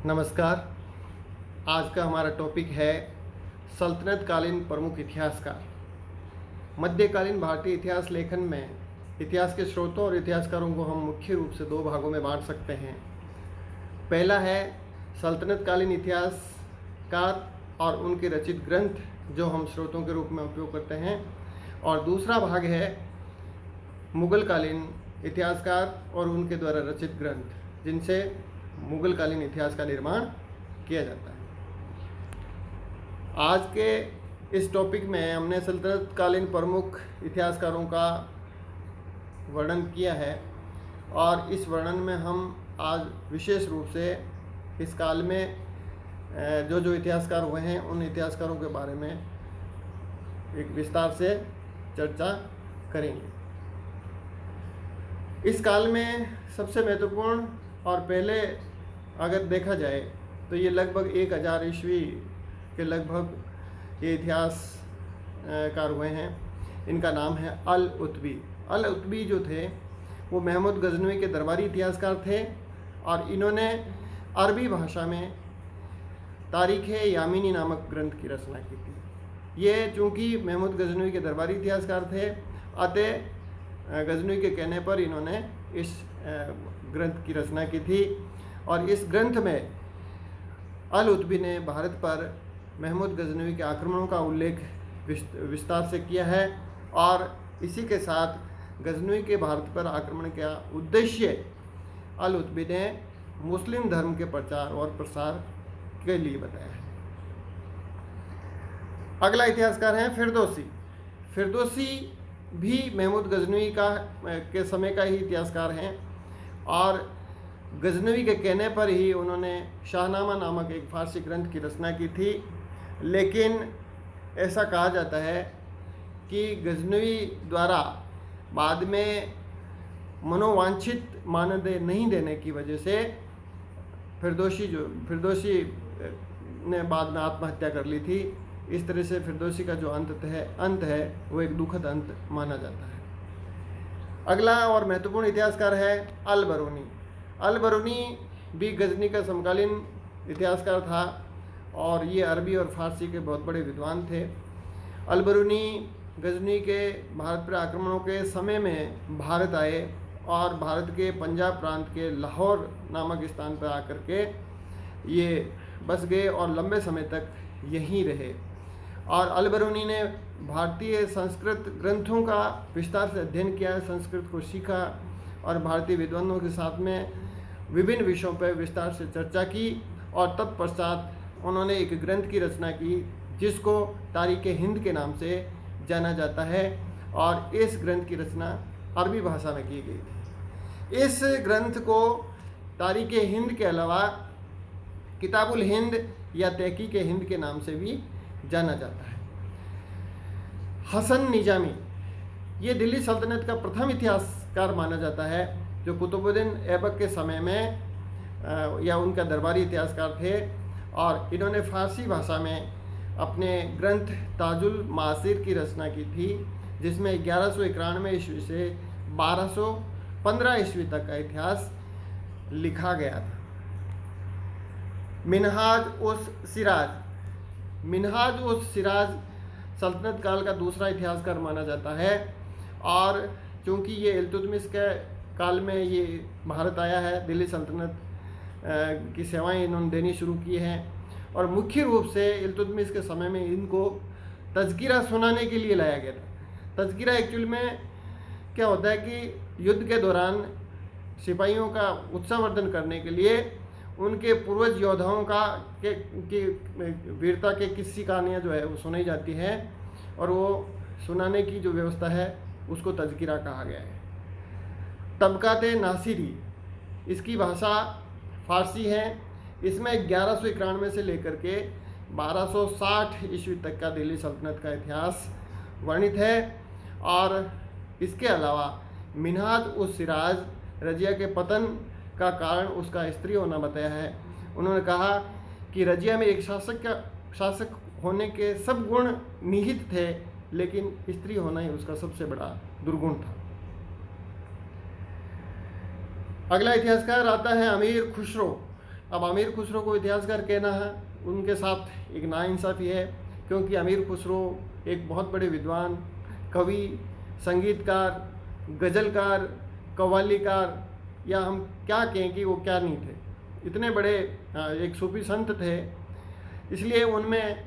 नमस्कार। आज का हमारा टॉपिक है सल्तनत कालीन प्रमुख इतिहासकार। मध्यकालीन भारतीय इतिहास लेखन में इतिहास के स्रोतों और इतिहासकारों को हम मुख्य रूप से दो भागों में बांट सकते हैं। पहला है सल्तनत कालीन इतिहासकार और उनके रचित ग्रंथ जो हम स्रोतों के रूप में उपयोग करते हैं, और दूसरा भाग है मुगल कालीन इतिहासकार और उनके द्वारा रचित ग्रंथ जिनसे मुगल कालीन इतिहास का निर्माण किया जाता है। आज के इस टॉपिक में हमने सल्तनत कालीन प्रमुख इतिहासकारों का वर्णन किया है, और इस वर्णन में हम आज विशेष रूप से इस काल में जो इतिहासकार हुए हैं उन इतिहासकारों के बारे में एक विस्तार से चर्चा करेंगे। इस काल में सबसे महत्वपूर्ण और पहले अगर देखा जाए तो ये लगभग 1000 ईस्वी के लगभग ये इतिहासकार हुए हैं। इनका नाम है अल उतबी। अल उतबी जो थे वो महमूद गजनवी के दरबारी इतिहासकार थे, और इन्होंने अरबी भाषा में तारीख़-ए-यामीनी नामक ग्रंथ की रचना की थी। ये चूँकि महमूद गजनवी के दरबारी इतिहासकार थे, अतः गजनवी के कहने पर इन्होंने इस ग्रंथ की रचना की थी। और इस ग्रंथ में अल उतबी ने भारत पर महमूद गजनवी के आक्रमणों का उल्लेख विस्तार से किया है, और इसी के साथ गजनवी के भारत पर आक्रमण का उद्देश्य अल उतबी ने मुस्लिम धर्म के प्रचार और प्रसार के लिए बताया है। अगला इतिहासकार हैं फिरदौसी। फिरदौसी भी महमूद गजनवी के समय का ही इतिहासकार हैं, और गजनवी के कहने पर ही उन्होंने शाहनामा नामक एक फारसी ग्रंथ की रचना की थी। लेकिन ऐसा कहा जाता है कि गजनवी द्वारा बाद में मनोवांछित मानदेय नहीं देने की वजह से फिरदौसी ने बाद में आत्महत्या कर ली थी। इस तरह से फिरदौसी का जो अंत है वो एक दुखद अंत माना जाता है। अगला और महत्वपूर्ण इतिहासकार है अल बरूनी। अल बरूनी भी गजनी का समकालीन इतिहासकार था, और ये अरबी और फारसी के बहुत बड़े विद्वान थे। अल बरूनी गजनी के भारत पर आक्रमणों के समय में भारत आए और भारत के पंजाब प्रांत के लाहौर नामक स्थान पर आकर के ये बस गए और लंबे समय तक यहीं रहे। और अल बरूनी ने भारतीय संस्कृत ग्रंथों का विस्तार से अध्ययन किया, संस्कृत को सीखा, और भारतीय विद्वानों के साथ में विभिन्न विषयों पर विस्तार से चर्चा की, और तत्पश्चात उन्होंने एक ग्रंथ की रचना की जिसको तारीख़-ए-हिंद के नाम से जाना जाता है, और इस ग्रंथ की रचना अरबी भाषा में की गई थी। इस ग्रंथ को तारीख़-ए-हिंद के अलावा किताबुल हिंद या तहक़ीक़-ए-हिंद के नाम से भी जाना जाता है। हसन निजामी ये दिल्ली सल्तनत का प्रथम इतिहासकार माना जाता है, जो कुतुबुद्दीन ऐबक के समय में या उनका दरबारी इतिहासकार थे, और इन्होंने फारसी भाषा में अपने ग्रंथ ताजुल मासिर की रचना की थी, जिसमें 1191 ईस्वी से 1215 ईस्वी तक का इतिहास लिखा गया था। मिनहाज उस सिराज सल्तनत काल का दूसरा इतिहासकार माना जाता है, और चूँकि ये इल्तुतमिश के काल में ये भारत आया है, दिल्ली सल्तनत की सेवाएं इन्होंने देनी शुरू की हैं, और मुख्य रूप से इल्तुतमिश के समय में इनको तज़किरा सुनाने के लिए लाया गया था। तज़किरा एक्चुअल में क्या होता है कि युद्ध के दौरान सिपाहियों का उत्साहवर्धन करने के लिए उनके पूर्वज योद्धाओं की वीरता के किस्सी कहानियाँ जो है वो सुनाई जाती हैं, और वो सुनाने की जो व्यवस्था है उसको तज़किरा कहा गया है। तबक़ात-ए नासिरी इसकी भाषा फारसी है। इसमें 1191 से लेकर के 1260 ईस्वी तक का दिल्ली सल्तनत का इतिहास वर्णित है, और इसके अलावा मिनहाज उस सिराज रजिया के पतन का कारण उसका स्त्री होना बताया है। उन्होंने कहा कि रजिया में एक शासक होने के सब गुण निहित थे, लेकिन स्त्री होना ही उसका सबसे बड़ा दुर्गुण था। अगला इतिहासकार आता है अमीर खुसरो। अब अमीर खुसरो को इतिहासकार कहना है उनके साथ एक नाइंसाफ़ी है, क्योंकि अमीर खुसरो एक बहुत बड़े विद्वान, कवि, संगीतकार, गज़लकार, कव्वालीकार, या हम क्या कहें कि वो क्या नहीं थे, इतने बड़े एक सूफी संत थे। इसलिए उनमें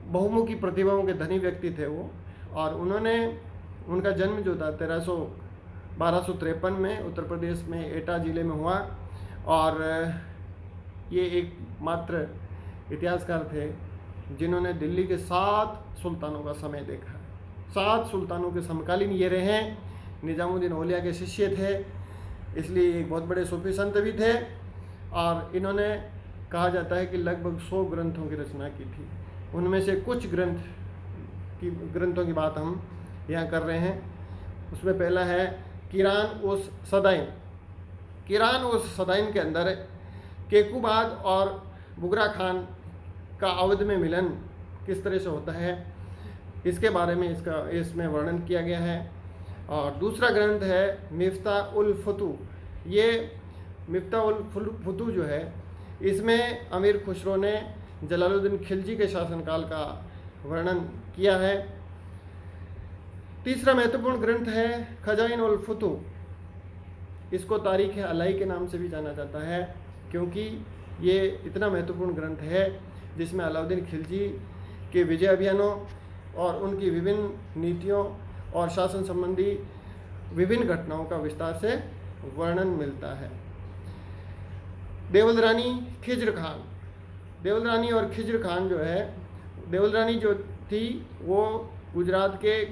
बहुमुखी प्रतिभाओं के धनी व्यक्ति थे वो। और उनका जन्म जो था 1253 में उत्तर प्रदेश में एटा ज़िले में हुआ। और ये एक मात्र इतिहासकार थे जिन्होंने दिल्ली के 7 सुल्तानों का समय देखा। 7 सुल्तानों के समकालीन ये रहे हैं। निजामुद्दीन औलिया के शिष्य थे, इसलिए एक बहुत बड़े सूफी संत भी थे। और इन्होंने कहा जाता है कि लगभग 100 ग्रंथों की रचना की थी। उनमें से कुछ ग्रंथों की बात हम यहाँ कर रहे हैं। उसमें पहला है कीरान उस सदाइन। कीरान उस सदाइन के अंदर केकूबाद और बुगरा खान का अवध में मिलन किस तरह से होता है, इसके बारे में इसमें वर्णन किया गया है। और दूसरा ग्रंथ है मिफ्ताह उल फतू। ये मिफ्ताह उल फतू जो है, इसमें अमीर खुसरो ने जलालुद्दीन खिलजी के शासनकाल का वर्णन किया है। तीसरा महत्वपूर्ण ग्रंथ है खजाइन उल फतू। इसको तारीख़ अलाई के नाम से भी जाना जाता है, क्योंकि ये इतना महत्वपूर्ण ग्रंथ है जिसमें अलाउद्दीन खिलजी के विजय अभियानों और उनकी विभिन्न नीतियों और शासन संबंधी विभिन्न घटनाओं का विस्तार से वर्णन मिलता है। देवल रानी खिज्र खान। देवल रानी और खिज्र खान जो है, देवल रानी जो थी वो गुजरात के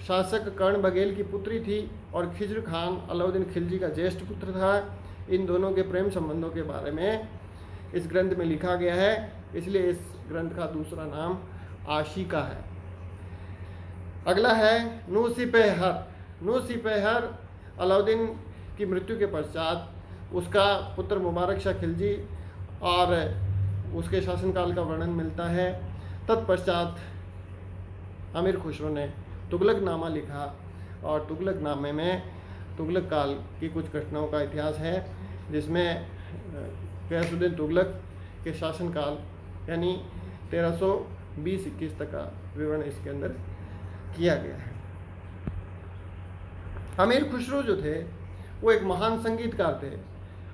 शासक कर्ण बघेल की पुत्री थी और खिज्र खान अलाउद्दीन खिलजी का ज्येष्ठ पुत्र था। इन दोनों के प्रेम संबंधों के बारे में इस ग्रंथ में लिखा गया है, इसलिए इस ग्रंथ का दूसरा नाम आशिका है। अगला है नूसिपेहर। नूसिपेहर अलाउद्दीन की मृत्यु के पश्चात उसका पुत्र मुबारक शाह खिलजी और उसके शासनकाल का वर्णन मिलता है। तत्पश्चात अमीर खुसरो ने तुगलक नामा लिखा और तुगलक नामे में तुगलक काल की कुछ घटनाओं का इतिहास है, जिसमें गयासुद्दीन तुगलक के शासनकाल यानी 1320-21 तक का विवरण इसके अंदर किया गया है। अमीर खुसरो जो थे वो एक महान संगीतकार थे।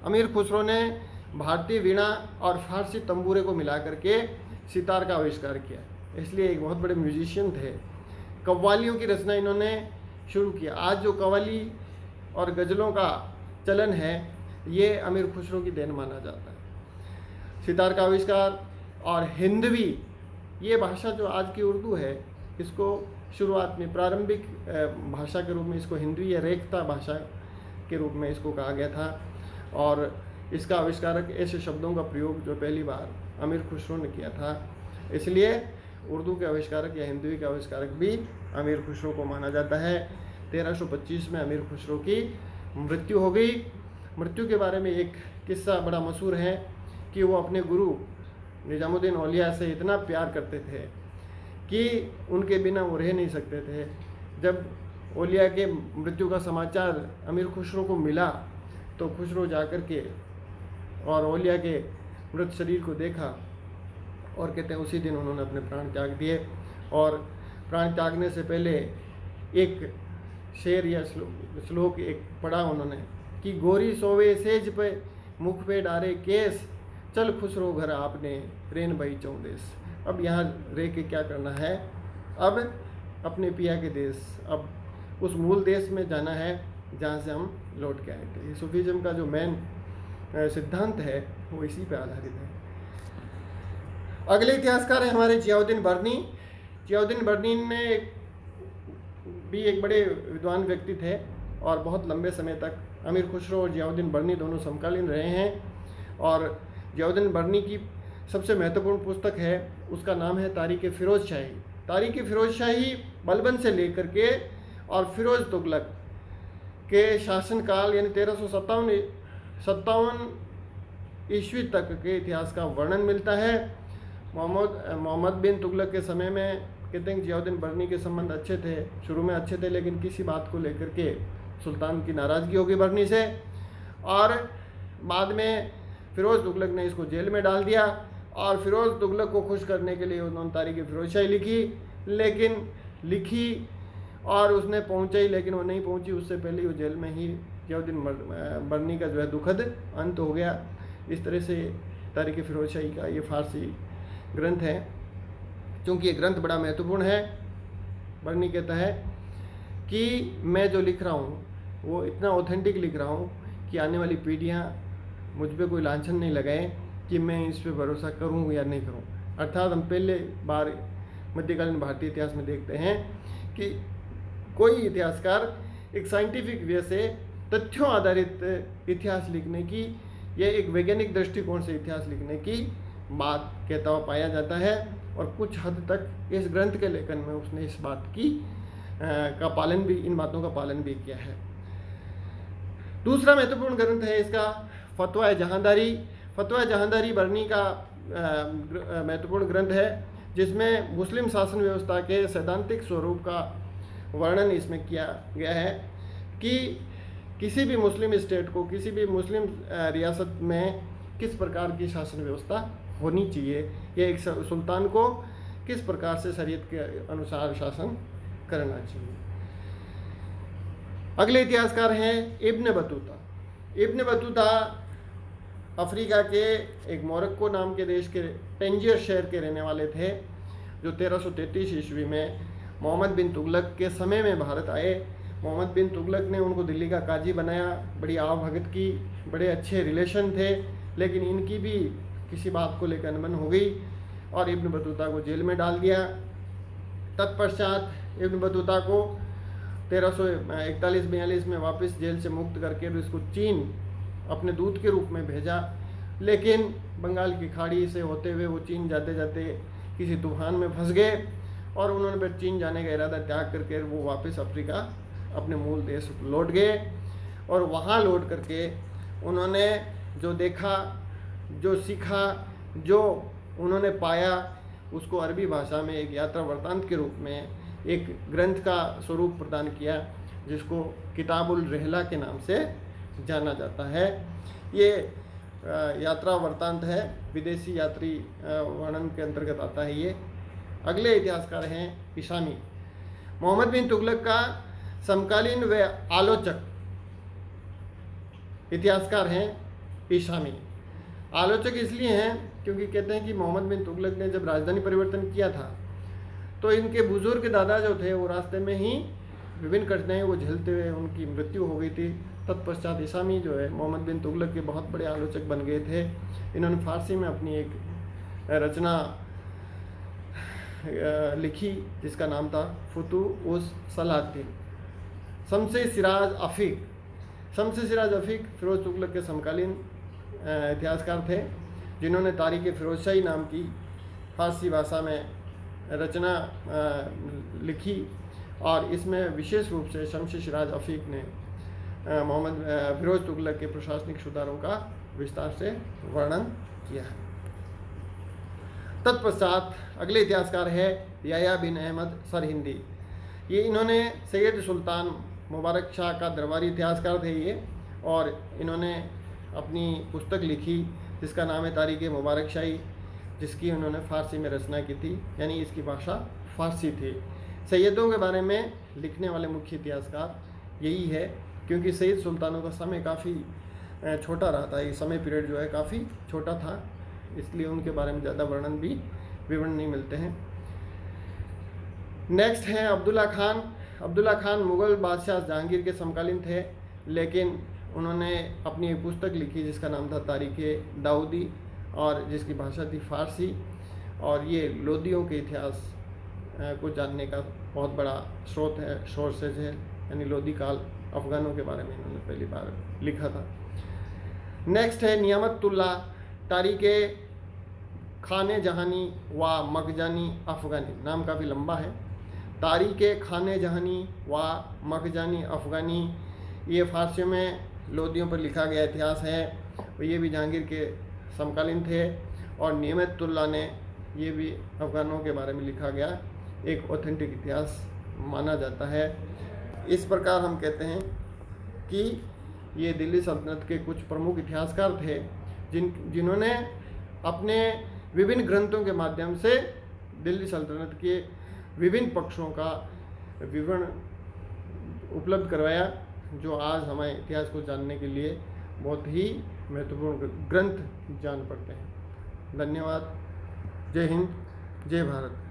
अमीर खुसरो ने भारतीय वीणा और फारसी तंबूरे को मिला करके सितार का आविष्कार किया, इसलिए एक बहुत बड़े म्यूजिशियन थे। कव्वालियों की रचना इन्होंने शुरू किया। आज जो कव्वाली और गज़लों का चलन है, ये अमीर खुसरो की देन माना जाता है। सितार का आविष्कार और हिंदवी, ये भाषा जो आज की उर्दू है, इसको शुरुआत में प्रारंभिक भाषा के रूप में इसको हिंदवी या रेखता भाषा के रूप में इसको कहा गया था। और इसका आविष्कारक ऐसे शब्दों का प्रयोग जो पहली बार अमीर खुसरो ने किया था, इसलिए उर्दू के आविष्कारक या हिंदवी के आविष्कारक भी अमीर खुसरो को माना जाता है। 1325 में अमीर खुसरो की मृत्यु हो गई। मृत्यु के बारे में एक किस्सा बड़ा मशहूर है कि वो अपने गुरु निजामुद्दीन औलिया से इतना प्यार करते थे कि उनके बिना वो रह नहीं सकते थे। जब औलिया के मृत्यु का समाचार अमीर खुसरो को मिला तो खुसरो जाकर के और औलिया के मृत शरीर को देखा और कहते हैं उसी दिन उन्होंने अपने प्राण त्याग दिए। और प्राण त्यागने से पहले एक शेर या श्लोक एक पढ़ा उन्होंने कि गोरी सोवे सेज पे मुख पे डारे केस, चल खुसरो घर आपने रेन भाई चौदेस। अब यहाँ रह के क्या करना है, अब अपने पिया के देश, अब उस मूल देश में जाना है जहाँ से हम लौट के आए थे। सूफीज़म का जो मेन सिद्धांत है वो इसी पे आधारित है। अगले इतिहासकार है हमारे जियाउद्दीन बर्नी। जियाउद्दीन बर्नी ने एक बड़े विद्वान व्यक्ति थे और बहुत लंबे समय तक अमीर खुसरो और जियाउद्दीन बर्नी दोनों समकालीन रहे हैं। और जियाउद्दीन बर्नी की सबसे महत्वपूर्ण पुस्तक है, उसका नाम है तारीख़ फ़िरोज़ शाही। तारीख़ फ़िरोज़ शाही बलबन से लेकर के और फ़िरोज़ तुगलक के शासनकाल यानी 1357 ईस्वी तक के इतिहास का वर्णन मिलता है। मोहम्मद बिन तुगलक के समय में कहते हैं जियाउद्दीन बर्नी के संबंध अच्छे थे, शुरू में अच्छे थे, लेकिन किसी बात को लेकर के सुल्तान की नाराज़गी हो गई बर्नी से। और बाद में फिरोज़ तुगलक ने इसको जेल में डाल दिया और फिरोज़ तुगलक को खुश करने के लिए उन्होंने तारीख फ़िरोज़शाही लिखी, लेकिन लिखी और उसने पहुंचाई, लेकिन वो नहीं पहुंची। उससे पहले वो जेल में ही जियाउद्दीन बरनी का जो है दुखद अंत हो गया। इस तरह से तारीख फ़िरोज़शाही का ये फ़ारसी ग्रंथ है। चूँकि ये ग्रंथ बड़ा महत्वपूर्ण है, बरनी कहता है कि मैं जो लिख रहा हूँ वो इतना ऑथेंटिक लिख रहा हूँ कि आने वाली पीढ़ियाँ मुझ पर कोई लांछन नहीं लगाएं कि मैं इस पर भरोसा करूँ या नहीं करूँ। अर्थात हम पहले बार मध्यकालीन भारतीय इतिहास में देखते हैं कि कोई इतिहासकार एक साइंटिफिक वे से तथ्यों आधारित इतिहास लिखने की या एक वैज्ञानिक दृष्टिकोण से इतिहास लिखने की बात कहता हुआ पाया जाता है। और कुछ हद तक इस ग्रंथ के लेखन में उसने इस बात की का पालन भी, इन बातों का पालन भी किया है। दूसरा महत्वपूर्ण ग्रंथ है इसका फतवा जहांदारी। फतवा जहांदारी बरनी का महत्वपूर्ण ग्रंथ है, जिसमें मुस्लिम शासन व्यवस्था के सैद्धांतिक स्वरूप का वर्णन इसमें किया गया है कि किसी भी मुस्लिम स्टेट को, किसी भी मुस्लिम रियासत में किस प्रकार की शासन व्यवस्था होनी चाहिए, या एक सुल्तान को किस प्रकार से शरीयत के अनुसार शासन करना चाहिए। अगले इतिहासकार हैं Ibn Battuta. Ibn Battuta Africa के एक मोरक्को नाम के देश के टंजियर शहर के रहने वाले थे, जो 1333 ईस्वी में मोहम्मद बिन तुगलक के समय में भारत आए। मोहम्मद बिन तुगलक ने उनको दिल्ली का काजी बनाया, बड़ी आवभगत की, बड़े अच्छे रिलेशन थे, लेकिन इनकी भी किसी बात को लेकर अनबन हो गई और इब्न बतूता को जेल में डाल दिया। तत्पश्चात इब्न बतूता को 1341-42 में वापस जेल से मुक्त करके भी उसको चीन अपने दूत के रूप में भेजा, लेकिन बंगाल की खाड़ी से होते हुए वो चीन जाते जाते किसी तूफान में फंस गए और उन्होंने फिर चीन जाने का इरादा त्याग करके वो वापस अफ्रीका अपने मूल देश लौट गए। और वहाँ लौट करके उन्होंने जो देखा, जो सीखा, जो उन्होंने पाया, उसको अरबी भाषा में एक यात्रा वृत्तांत के रूप में एक ग्रंथ का स्वरूप प्रदान किया, जिसको किताबुल रहला के नाम से जाना जाता है। ये यात्रा वृत्तांत है, विदेशी यात्री वर्णन के अंतर्गत आता है ये। अगले इतिहासकार हैं इशामी। मोहम्मद बिन तुगलक का समकालीन व आलोचक इतिहासकार हैं इशामी। आलोचक इसलिए हैं क्योंकि कहते हैं कि मोहम्मद बिन तुगलक ने जब राजधानी परिवर्तन किया था तो इनके बुजुर्ग दादा जो थे वो रास्ते में ही विभिन्न कठिनाइयों को झेलते हुए उनकी मृत्यु हो गई थी। तत्पश्चात इशामी जो है मोहम्मद बिन तुगलक के बहुत बड़े आलोचक बन गए थे। इन्होंने फारसी में अपनी एक रचना लिखी जिसका नाम था फुतूह-उस सलातीन। शम्स-ए सिराज अफीक। शम्स-ए सिराज अफीक फिरोज़ तुगलक के समकालीन इतिहासकार थे, जिन्होंने तारीख फ़िरोज़शाही नाम की फारसी भाषा में रचना लिखी और इसमें विशेष रूप से शम्स-ए सिराज अफीक ने मोहम्मद फिरोज़ तुगलक के प्रशासनिक सुधारों का विस्तार से वर्णन किया है। तत्पश्चात अगले इतिहासकार है याह्या बिन अहमद सरहिंदी। ये इन्होंने सैयद सुल्तान मुबारक शाह का दरबारी इतिहासकार थे ये, और इन्होंने अपनी पुस्तक लिखी जिसका नाम है तारीख मुबारक शाही, जिसकी उन्होंने फ़ारसी में रचना की थी, यानी इसकी भाषा फ़ारसी थी। सैयदों के बारे में लिखने वाले मुख्य इतिहासकार यही है, क्योंकि सैयद सुल्तानों का समय काफ़ी छोटा रहा था, ये समय पीरियड जो है काफ़ी छोटा था, इसलिए उनके बारे में ज़्यादा विवरण नहीं मिलते हैं। नेक्स्ट है अब्दुल्ला खान। अब्दुल्ला खान मुग़ल बादशाह जहांगीर के समकालीन थे, लेकिन उन्होंने अपनी एक पुस्तक लिखी जिसका नाम था तारीख दाऊदी और जिसकी भाषा थी फ़ारसी, और ये लोदियों के इतिहास को जानने का बहुत बड़ा स्रोत है, सोर्सेज है, यानी लोदी काल अफ़गानों के बारे में इन्होंने पहली बार लिखा था। नेक्स्ट है नियामतुल्लाह। तारीख खाने जहानी व मखजानी अफ़गानी, नाम काफ़ी लंबा है। तारीख खाने जहानी व मखजानी अफ़गानी, ये फ़ारसी में लोदियों पर लिखा गया इतिहास है, ये भी जहांगीर के समकालीन थे। और नियामतुल्लाह ने ये भी अफ़गानों के बारे में लिखा गया एक ऑथेंटिक इतिहास माना जाता है। इस प्रकार हम कहते हैं कि ये दिल्ली सल्तनत के कुछ प्रमुख इतिहासकार थे जिन्होंने अपने विभिन्न ग्रंथों के माध्यम से दिल्ली सल्तनत के विभिन्न पक्षों का विवरण उपलब्ध करवाया, जो आज हमें इतिहास को जानने के लिए बहुत ही महत्वपूर्ण ग्रंथ जान पड़ते हैं। धन्यवाद। जय हिंद, जय भारत।